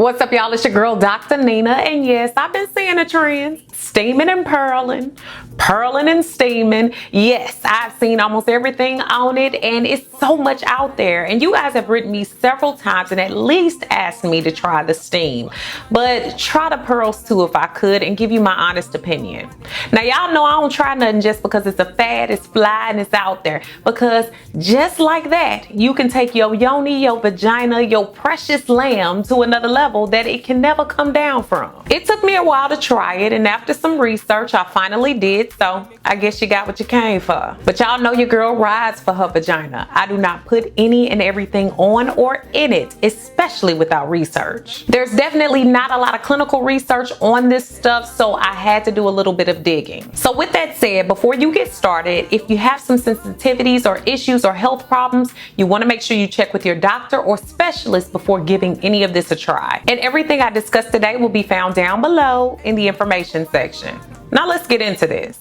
What's up, y'all? It's your girl, Dr. Nina, and yes, I've been seeing a trend. Steaming and pearling, pearling and steaming. Yes, I've seen almost everything on it, and it's so much out there. And you guys have written me several times and at least asked me to try the steam, but try the pearls too if I could and give you my honest opinion. Now, y'all know I don't try nothing just because it's a fad, it's fly, and it's out there. Because just like that, you can take your yoni, your vagina, your precious lamb to another level that it can never come down from. It took me a while to try it, and after some research, I finally did, so I guess you got what you came for. But y'all know your girl rides for her vagina. I do not put any and everything on or in it, especially without research. There's definitely not a lot of clinical research on this stuff, so I had to do a little bit of digging. So with that said, before you get started, if you have some sensitivities or issues or health problems, you want to make sure you check with your doctor or specialist before giving any of this a try. And everything I discussed today will be found down below in the information section. Now let's get into this.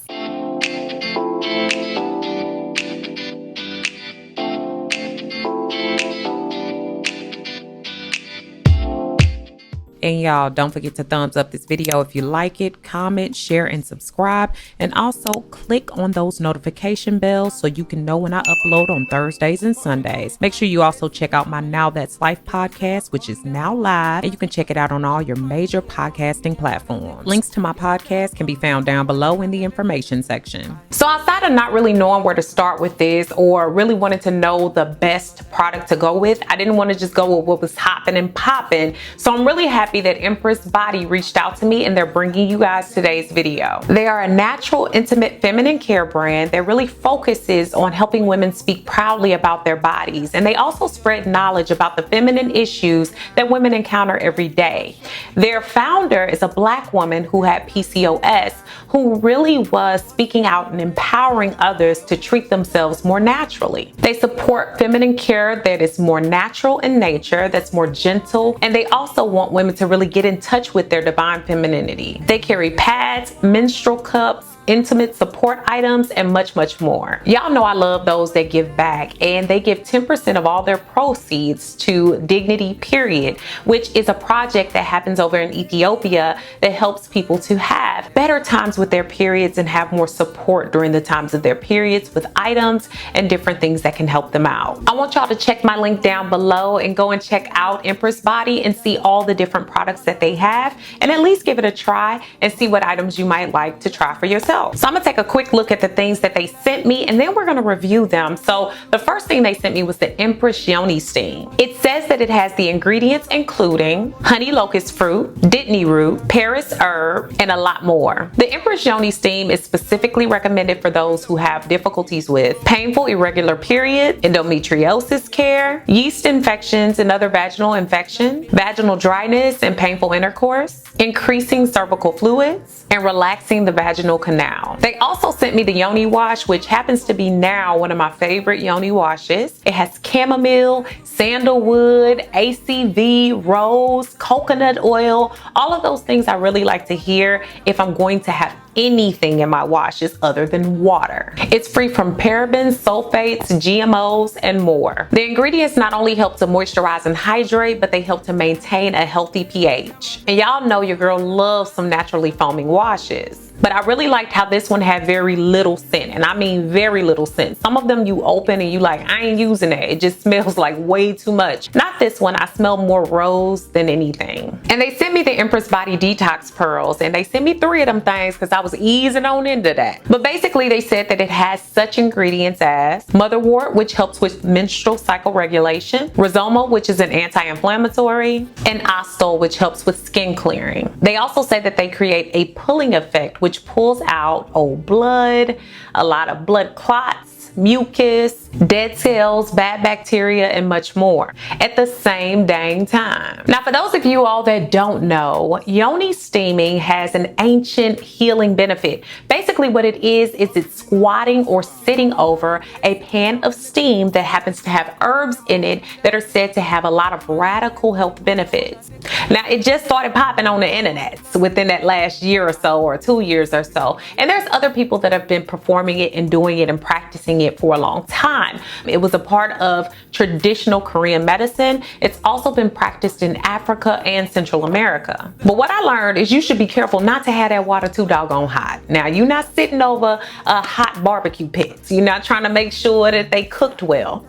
And y'all, don't forget to thumbs up this video if you like it, comment, share, and subscribe. And also click on those notification bells so you can know when I upload on Thursdays and Sundays. Make sure you also check out my Now That's Life podcast, which is now live, and you can check it out on all your major podcasting platforms. Links to my podcast can be found down below in the information section. So outside of not really knowing where to start with this or really wanting to know the best product to go with, I didn't want to just go with what was hopping and popping. So I'm really happy that Empress Body reached out to me and they're bringing you guys today's video. They are a natural, intimate feminine care brand that really focuses on helping women speak proudly about their bodies, and they also spread knowledge about the feminine issues that women encounter every day. Their founder is a Black woman who had PCOS, who really was speaking out and empowering others to treat themselves more naturally. They support feminine care that is more natural in nature, that's more gentle, and they also want women to really get in touch with their divine femininity. They carry pads, menstrual cups, intimate support items, and much more. Y'all know I love those that give back, and they give 10% of all their proceeds to Dignity Period, which is a project that happens over in Ethiopia that helps people to have better times with their periods and have more support during the times of their periods with items and different things that can help them out. I want y'all to check my link down below and go and check out Empress Body and see all the different products that they have, and at least give it a try and see what items you might like to try for yourself. So I'm gonna take a quick look at the things that they sent me, and then we're gonna review them. So the first thing they sent me was the Empress Yoni Steam. It says that it has the ingredients including honey locust fruit, dittany root, Paris herb, and a lot more. The Empress Yoni Steam is specifically recommended for those who have difficulties with painful irregular period, endometriosis care, yeast infections and other vaginal infection, vaginal dryness and painful intercourse, increasing cervical fluids, and relaxing the vaginal canal. They also sent me the Yoni wash, which happens to be now one of my favorite Yoni washes. It has chamomile, sandalwood, ACV, rose, coconut oil, all of those things I really like to hear if I'm going to have anything in my washes other than water. It's free from parabens, sulfates, GMOs, and more. The ingredients not only help to moisturize and hydrate, but they help to maintain a healthy pH. And y'all know your girl loves some naturally foaming washes. But I really liked how this one had very little scent, and I mean very little scent. Some of them you open and you like, I ain't using that. It just smells like way too much. Not this one. I smell more rose than anything. And they sent me the Empress Body Detox Pearls, and they sent me 3 of them things because I was easing on into that. But basically they said that it has such ingredients as motherwort, which helps with menstrual cycle regulation, rhizoma, which is an anti-inflammatory, and ostol, which helps with skin clearing. They also say that they create a pulling effect, which pulls out old blood, a lot of blood clots, mucus, dead cells, bad bacteria, and much more at the same dang time. Now, for those of you all that don't know, yoni steaming has an ancient healing benefit. Basically what it is it's squatting or sitting over a pan of steam that happens to have herbs in it that are said to have a lot of radical health benefits. Now, it just started popping on the internet within that last year or so, or 2 years or so, and there's other people that have been performing it and doing it and practicing it for a long time. time. It was a part of traditional Korean medicine. It's also been practiced in Africa and Central America. But what I learned is you should be careful not to have that water too doggone hot. Now, you're not sitting over a hot barbecue pit. You're not trying to make sure that they cooked well.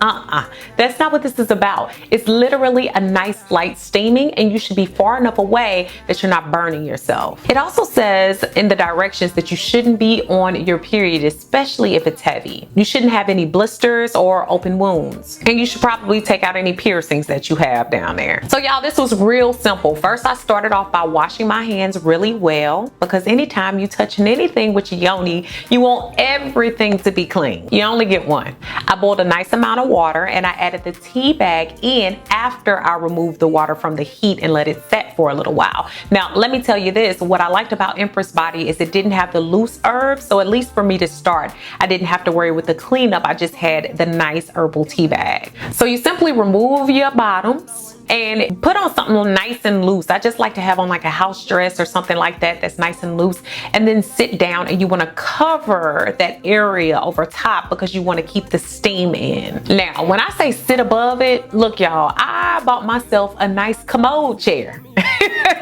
That's not what this is about. It's literally a nice light steaming, and you should be far enough away that you're not burning yourself. It also says in the directions that you shouldn't be on your period, especially if it's heavy. You shouldn't have any blisters or open wounds. And you should probably take out any piercings that you have down there. So y'all, this was real simple. First, I started off by washing my hands really well, because anytime you touching anything with your yoni, you want everything to be clean. You only get one. I boiled a nice amount of water, and I added the tea bag in after I removed the water from the heat and let it set for a little while. Now, let me tell you this, what I liked about Empress Body is it didn't have the loose herbs, so at least for me to start, I didn't have to worry with the cleanup. I just had the nice herbal tea bag. So you simply remove your bottoms and put on something nice and loose. I just like to have on like a house dress or something like that that's nice and loose, and then sit down, and you want to cover that area over top because you want to keep the steam in. Now, when I say sit above it, look y'all, I bought myself a nice commode chair.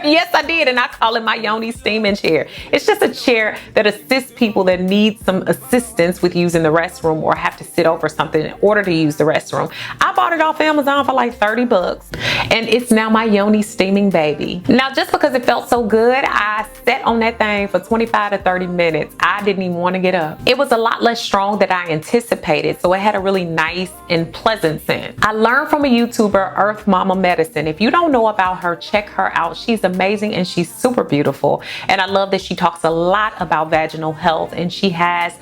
Yes, I did, and I call it my Yoni steaming chair. It's just a chair that assists people that need some assistance with using the restroom or have to sit over something in order to use the restroom. I bought it off Amazon for like 30 bucks, and it's now my Yoni steaming baby. Now, just because it felt so good, I sat on that thing for 25 to 30 minutes. I didn't even want to get up. It was a lot less strong than I anticipated, so it had a really nice and pleasant scent. I learned from a YouTuber, Earth Mama Medicine. If you don't know about her, check her out. She's amazing and she's super beautiful, and I love that she talks a lot about vaginal health, and she has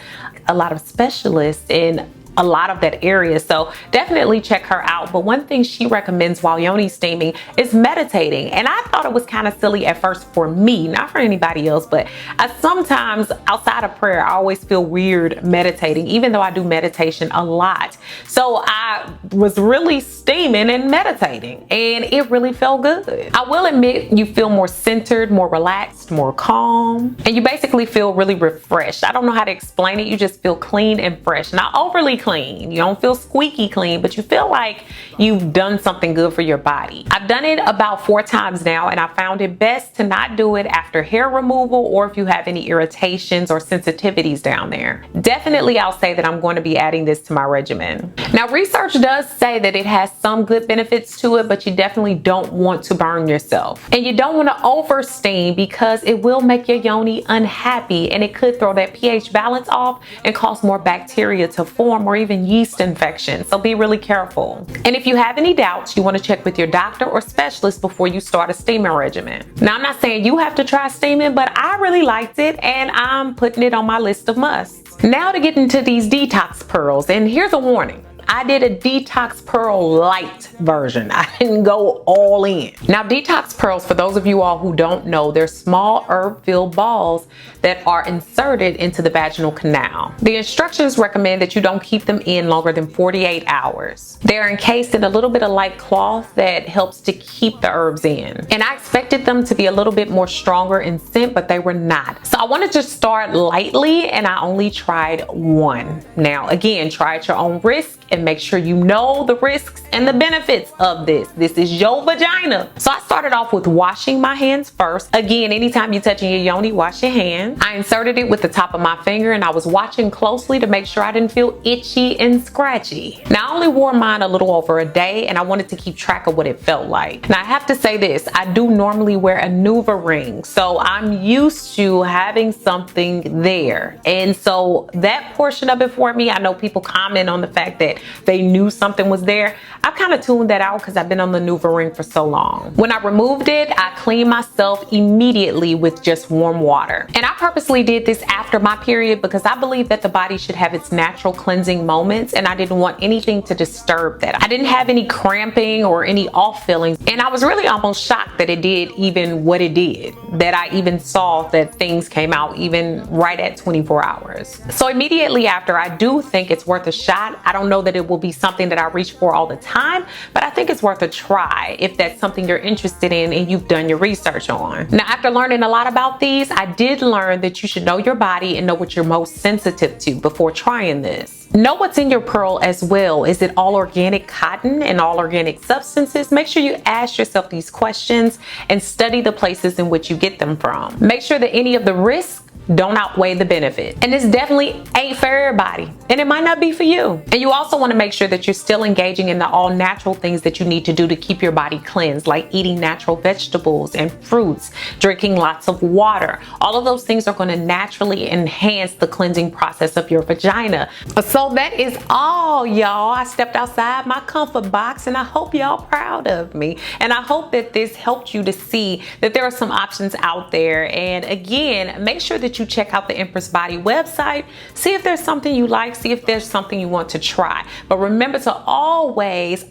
a lot of specialists in a lot of that area, so definitely check her out. But one thing she recommends while yoni steaming is meditating, and I thought it was kind of silly at first for me, not for anybody else, but I sometimes outside of prayer I always feel weird meditating, even though I do meditation a lot. So I was really steaming and meditating, and it really felt good. I will admit, you feel more centered, more relaxed, more calm, and you basically feel really refreshed. I don't know how to explain it. You just feel clean and fresh, not overly clean. You don't feel squeaky clean, but you feel like you've done something good for your body. I've done it about 4 times now, and I found it best to not do it after hair removal or if you have any irritations or sensitivities down there. Definitely, I'll say that I'm going to be adding this to my regimen. Now, research does say that it has some good benefits to it, but you definitely don't want to burn yourself. And you don't want to over steam because it will make your yoni unhappy, and it could throw that pH balance off and cause more bacteria to form or even yeast infections. So be really careful. And if you have any doubts, you want to check with your doctor or specialist before you start a steaming regimen. Now, I'm not saying you have to try steaming, but I really liked it, and I'm putting it on my list of musts. Now to get into these detox pearls, and here's a warning. I did a Detox Pearl light version. I didn't go all in. Now, Detox Pearls, for those of you all who don't know, they're small herb-filled balls that are inserted into the vaginal canal. The instructions recommend that you don't keep them in longer than 48 hours. They're encased in a little bit of light cloth that helps to keep the herbs in. And I expected them to be a little bit more stronger in scent, but they were not. So I wanted to start lightly, and I only tried one. Now, again, try at your own risk and make sure you know the risks and the benefits of this. This is your vagina. So I started off with washing my hands first. Again, anytime you're touching your yoni, wash your hands. I inserted it with the top of my finger, and I was watching closely to make sure I didn't feel itchy and scratchy. Now, I only wore mine a little over a day, and I wanted to keep track of what it felt like. Now, I have to say this, I do normally wear a Nuva ring, so I'm used to having something there. And so that portion of it for me, I know people comment on the fact that they knew something was there. I've kind of tuned that out because I've been on the Nuva ring for so long. When I removed it, I cleaned myself immediately with just warm water. And I purposely did this after my period because I believe that the body should have its natural cleansing moments, and I didn't want anything to disturb that. I didn't have any cramping or any off feelings, and I was really almost shocked that it did even what it did, that I even saw that things came out even right at 24 hours. So immediately after, I do think it's worth a shot. I don't know that that it will be something that I reach for all the time, but I think it's worth a try if that's something you're interested in and you've done your research on. Now, after learning a lot about these, I did learn that you should know your body and know what you're most sensitive to before trying this. Know what's in your pearl as well. Is it all organic cotton and all organic substances? Make sure you ask yourself these questions and study the places in which you get them from. Make sure that any of the risks don't outweigh the benefit. And this definitely ain't for everybody, and it might not be for you. And you also want to make sure that you're still engaging in the all natural things that you need to do to keep your body cleansed, like eating natural vegetables and fruits, drinking lots of water. All of those things are going to naturally enhance the cleansing process of your vagina. So that is all, y'all. I stepped outside my comfort box, and I hope y'all proud of me. And I hope that this helped you to see that there are some options out there. And again, make sure that you check out the Empress Body website, see if there's something you like, see if there's something you want to try. But remember to always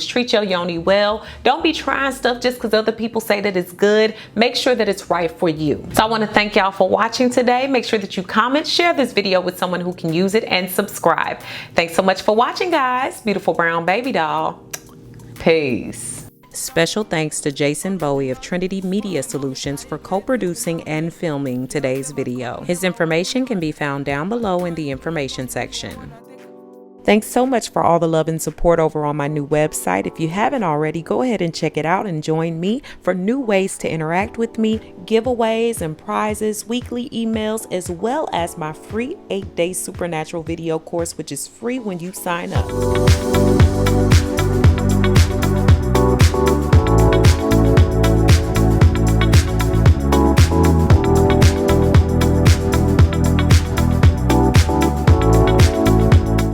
treat your yoni well. Don't be trying stuff just because other people say that it's good. Make sure that it's right for you. So I want to thank y'all for watching today. Make sure that you comment, share this video with someone who can use it, and subscribe. Thanks so much for watching, guys. Beautiful brown baby doll. Peace. Special thanks to Jason Bowie of Trinity Media Solutions for co-producing and filming today's video. His information can be found down below in the information section. Thanks so much for all the love and support over on my new website. If you haven't already, go ahead and check it out and join me for new ways to interact with me, giveaways and prizes, weekly emails, as well as my free 8-day supernatural video course, which is free when you sign up.